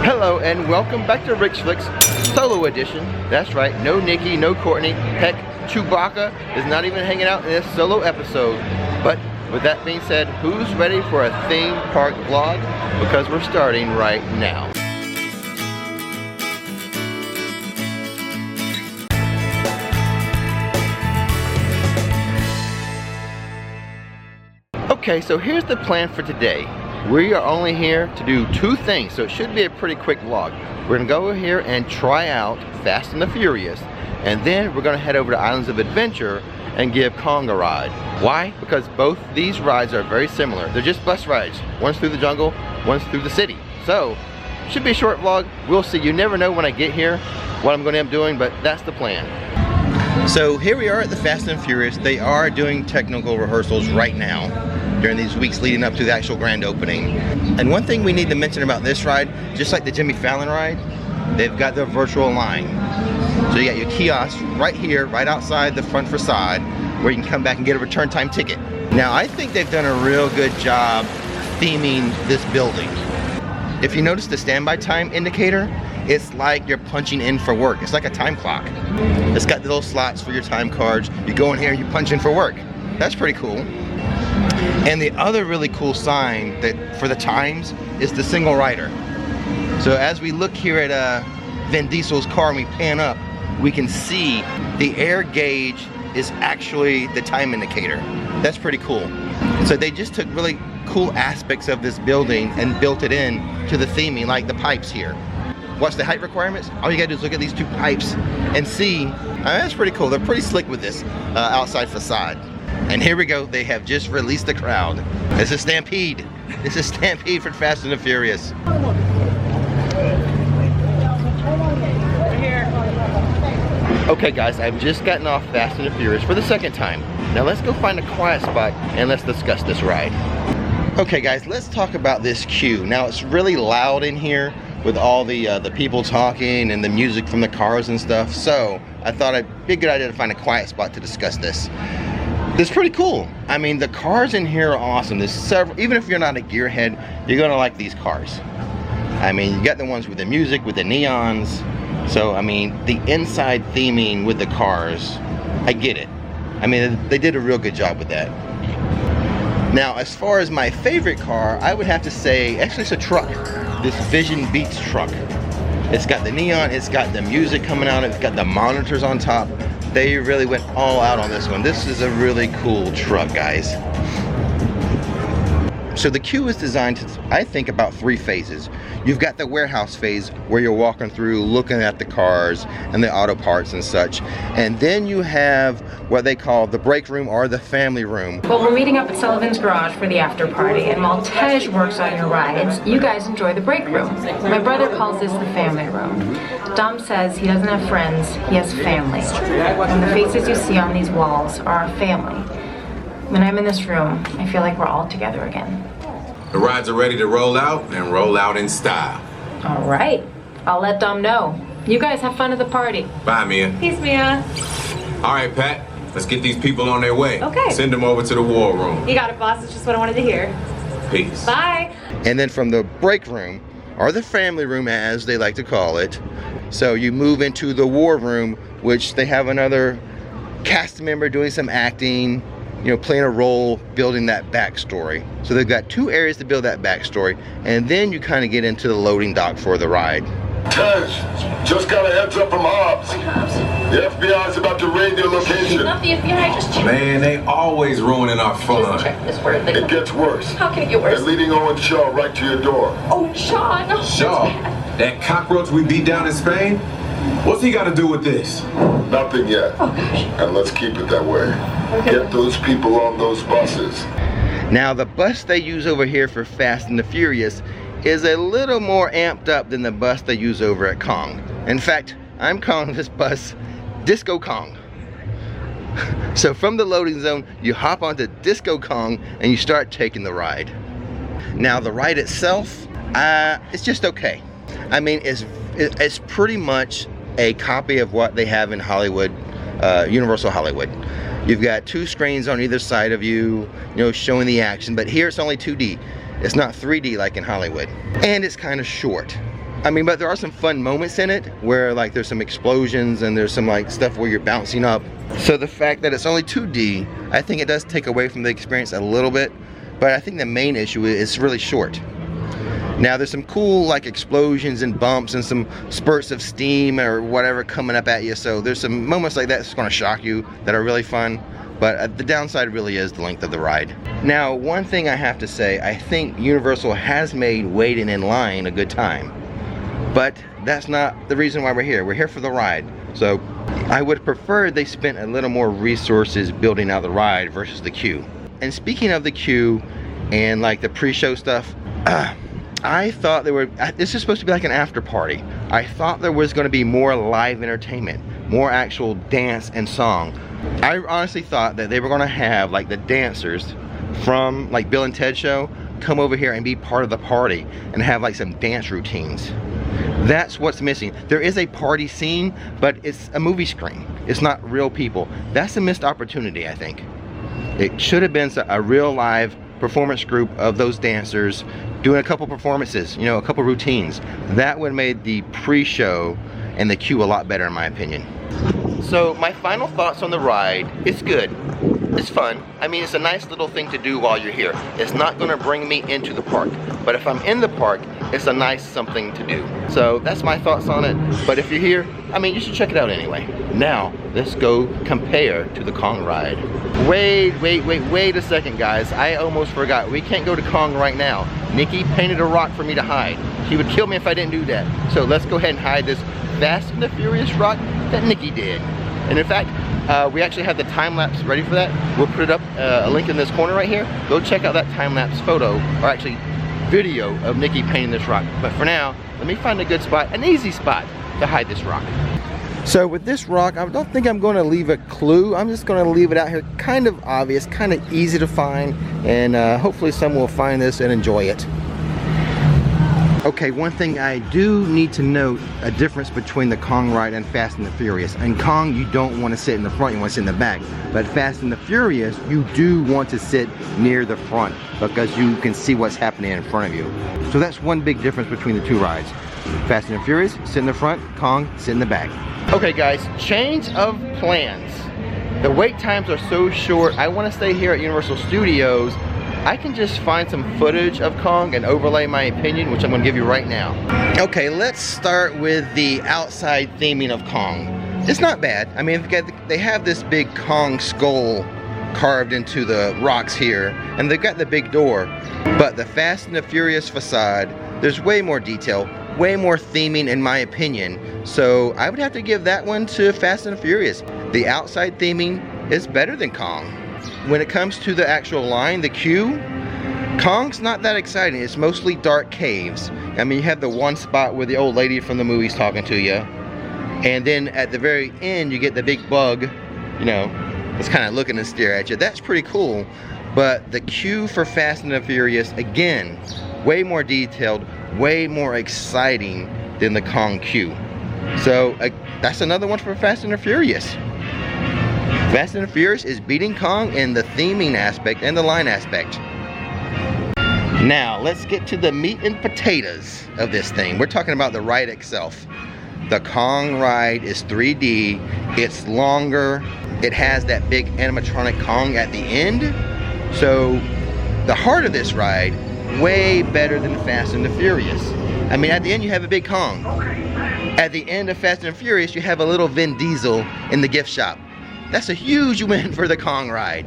Hello and welcome back to Flix Solo Edition. That's right, no Nikki, no Courtney. Heck, Chewbacca is not even hanging out in this solo episode. But with that being said, who's ready for a theme park vlog? Because we're starting right now. Okay, so here's the plan for today. We are only here to do two things, so it should be a pretty quick vlog. We're gonna go here and try out Fast and the Furious, and then we're gonna head over to Islands of Adventure and give Kong a ride. Why? Because both these rides are very similar. They're just bus rides. One's through the jungle, one's through the city. So, should be a short vlog. We'll see. You never know when I get here what I'm gonna end up doing, but that's the plan. So here we are at the Fast and Furious. They are doing technical rehearsals right now during these weeks leading up to the actual grand opening. And one thing we need to mention about this ride, just like the Jimmy Fallon ride, they've got their virtual line. So you got your kiosk right here, right outside the front facade, where you can come back and get a return time ticket. Now I think they've done a real good job theming this building. If you notice the standby time indicator, it's like you're punching in for work. It's like a time clock. It's got the little slots for your time cards. You go in here, you punch in for work. That's pretty cool. And the other really cool sign that for the times is the single rider. So as we look here at Vin Diesel's car and we pan up, we can see the air gauge is actually the time indicator. That's pretty cool. So they just took really cool aspects of this building and built it in to the theming, like the pipes here. What's the height requirements? All you gotta do is look at these two pipes and see. That's pretty cool. They're pretty slick with this outside facade. And here we go. They have just released the crowd. It's a stampede. It's a stampede for Fast and the Furious. Okay guys, I've just gotten off Fast and the Furious for the second time. Now let's go find a quiet spot and let's discuss this ride. Okay guys, let's talk about this queue. Now it's really loud in here with all the people talking and the music from the cars and stuff. So I thought it'd be a good idea to find a quiet spot to discuss this. It's pretty cool. I mean, the cars in here are awesome. There's several, even if you're not a gearhead, you're gonna like these cars. I mean, you got the ones with the music, with the neons. So, I mean, the inside theming with the cars, I get it. I mean, they did a real good job with that. Now, as far as my favorite car, I would have to say, actually it's a truck. This Vision Beats truck. It's got the neon, it's got the music coming out, it's got the monitors on top. They really went all out on this one. This is a really cool truck, guys. So the queue is designed to, I think, about 3 phases. You've got the warehouse phase where you're walking through looking at the cars and the auto parts and such. And then you have what they call the break room or the family room. Well, we're meeting up at Sullivan's Garage for the after party, and while Tej works on your rides, you guys enjoy the break room. My brother calls this the family room. Dom says he doesn't have friends, he has family. And the faces you see on these walls are our family. When I'm in this room, I feel like we're all together again. The rides are ready to roll out and roll out in style. All right. I'll let Dom know. You guys have fun at the party. Bye, Mia. Peace, Mia. All right, Pat. Let's get these people on their way. Okay. Send them over to the war room. You got it, boss. It's just what I wanted to hear. Peace. Bye. And then from the break room, or the family room as they like to call it, so you move into the war room, which they have another cast member doing some acting, you know, playing a role, building that backstory. So they've got 2 areas to build that backstory, and then you kind of get into the loading dock for the ride. Tej, just got a heads up from Hobbs. The FBI's about to raid your location. Not the FBI, just check. Man, they always ruining our Just fun. check this word. It gets worse. How can it get worse? They're leading Owen Shaw right to your door. Oh, Sean. No. Shaw, that cockroach we beat down in Spain? What's he got to do with this? Nothing yet. Oh, gosh. And let's keep it that way. Get those people on those buses. Now the bus they use over here for Fast and the Furious is a little more amped up than the bus they use over at Kong. In fact, I'm calling this bus Disco Kong. So from the loading zone, you hop onto Disco Kong and you start taking the ride. Now the ride itself, it's just okay. I mean, it's pretty much a copy of what they have in Hollywood, Universal Hollywood. You've got 2 screens on either side of you, showing the action, but here it's only 2D. It's not 3D like in Hollywood. And it's kind of short. I mean, but there are some fun moments in it where like there's some explosions and there's some like stuff where you're bouncing up. So the fact that it's only 2D, I think it does take away from the experience a little bit, but I think the main issue is it's really short. Now there's some cool like explosions and bumps and some spurts of steam or whatever coming up at you, so there's some moments like that that's going to shock you that are really fun. But the downside really is the length of the ride. Now, one thing I have to say, I think Universal has made waiting in line a good time. But that's not the reason why we're here. We're here for the ride. So I would prefer they spent a little more resources building out the ride versus the queue. And speaking of the queue and like the pre-show stuff, I thought this is supposed to be like an after party. I thought there was going to be more live entertainment, more actual dance and song. I honestly thought that they were going to have like the dancers from like Bill and Ted show come over here and be part of the party and have like some dance routines. That's what's missing. There is a party scene, but it's a movie screen. It's not real people. That's a missed opportunity, I think. It should have been a real live performance group of those dancers doing a couple performances, you know, a couple routines. That would have made the pre-show and the queue a lot better in my opinion. So my final thoughts on the ride, it's good. It's fun. I mean, it's a nice little thing to do while you're here. It's not gonna bring me into the park, but if I'm in the park, it's a nice something to do. So that's my thoughts on it. But if you're here, I mean, you should check it out anyway. Now, let's go compare to the Kong ride. Wait a second, guys. I almost forgot. We can't go to Kong right now. Nikki painted a rock for me to hide. She would kill me if I didn't do that. So let's go ahead and hide this Fast and the Furious rock that Nikki did. And in fact, we actually have the time-lapse ready for that. We'll put it up, a link in this corner right here. Go check out that time-lapse photo, or actually video of Nikki painting this rock. But for now, let me find a good spot, an easy spot to hide this rock. So with this rock, I don't think I'm going to leave a clue. I'm just going to leave it out here, kind of obvious, kind of easy to find, and hopefully someone will find this and enjoy it. Okay, one thing I do need to note, a difference between the Kong ride and Fast and the Furious. In Kong, you don't want to sit in the front, you want to sit in the back. But Fast and the Furious, you do want to sit near the front because you can see what's happening in front of you. So that's one big difference between the two rides. Fast and the Furious, sit in the front, Kong, sit in the back. Okay guys, change of plans. The wait times are so short, I want to stay here at Universal Studios. I can just find some footage of Kong and overlay my opinion, which I'm going to give you right now. Okay, let's start with the outside theming of Kong. It's not bad. I mean, they have this big Kong skull carved into the rocks here, and they've got the big door. But the Fast and the Furious facade, there's way more detail, way more theming in my opinion. So I would have to give that one to Fast and the Furious. The outside theming is better than Kong. When it comes to the actual line, the queue, Kong's not that exciting. It's mostly dark caves. I mean, you have the one spot where the old lady from the movie's talking to you, and then at the very end you get the big bug, you know, that's kind of looking to stare at you. That's pretty cool. But the queue for Fast and the Furious, again, way more detailed, way more exciting than the Kong queue. So that's another one for Fast and the Furious. Fast and the Furious is beating Kong in the theming aspect and the line aspect. Now, let's get to the meat and potatoes of this thing. We're talking about the ride itself. The Kong ride is 3D, it's longer, it has that big animatronic Kong at the end. So, the heart of this ride, way better than Fast and the Furious. I mean, at the end you have a big Kong. At the end of Fast and Furious, you have a little Vin Diesel in the gift shop. That's a huge win for the Kong ride.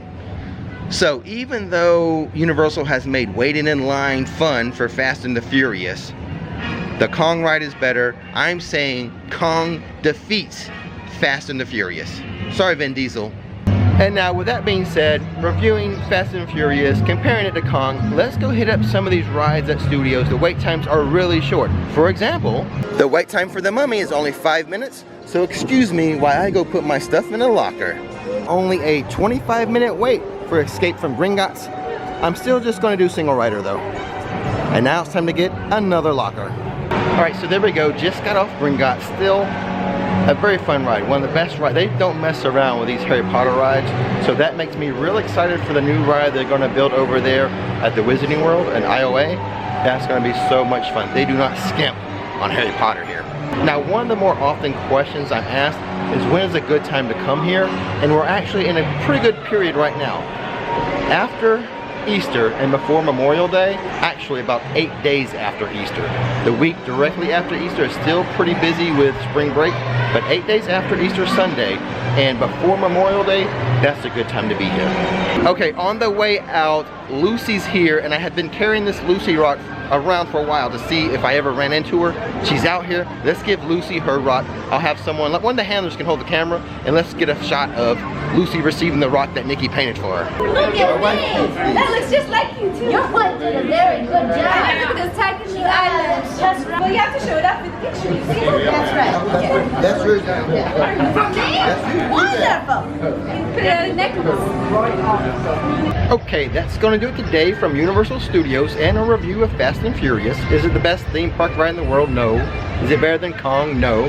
So even though Universal has made waiting in line fun for Fast and the Furious, the Kong ride is better. I'm saying Kong defeats Fast and the Furious. Sorry, Vin Diesel. And now with that being said, reviewing Fast and Furious, comparing it to Kong, let's go hit up some of these rides at studios. The wait times are really short. For example, the wait time for the Mummy is only 5 minutes, so excuse me while I go put my stuff in a locker. Only a 25-minute wait for Escape from Gringotts. I'm still just going to do single rider though. And now it's time to get another locker. Alright, so there we go, just got off Gringotts. Still a very fun ride, one of the best rides. They don't mess around with these Harry Potter rides, so that makes me real excited for the new ride they're going to build over there at the Wizarding World in IOA. That's going to be so much fun. They do not skimp on Harry Potter here. Now, one of the more often questions I'm asked is when is a good time to come here? And we're actually in a pretty good period right now. After Easter and before Memorial Day, actually about 8 days after Easter. The week directly after Easter is still pretty busy with spring break, but 8 days after Easter Sunday and before Memorial Day, that's a good time to be here. Okay, on the way out, Lucy's here, and I have been carrying this Lucy rock around for a while to see if I ever ran into her. She's out here. Let's give Lucy her rock. I'll have someone, one of the handlers can hold the camera, and let's get a shot of Lucy receiving the rock that Nikki painted for her. Look at me! That looks just like you too. Your foot did a very good job. Look at this tagging the eyelids. That's right. Well, you have to show it up in the picture. You see it? That's right. Yeah. That's her down there. From me? Wonderful. Put it on a necklace. Okay, that's going to do it today from Universal Studios and a review of Fast and Furious. Is it the best theme park ride in the world? No. Is it better than Kong? No.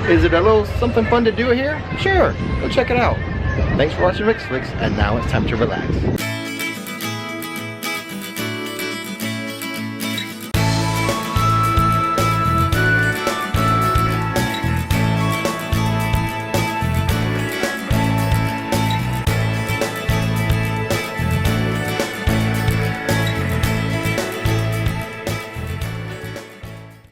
Is it a little something fun to do here? Sure. Go check it out. Thanks for watching Flix, and now it's time to relax.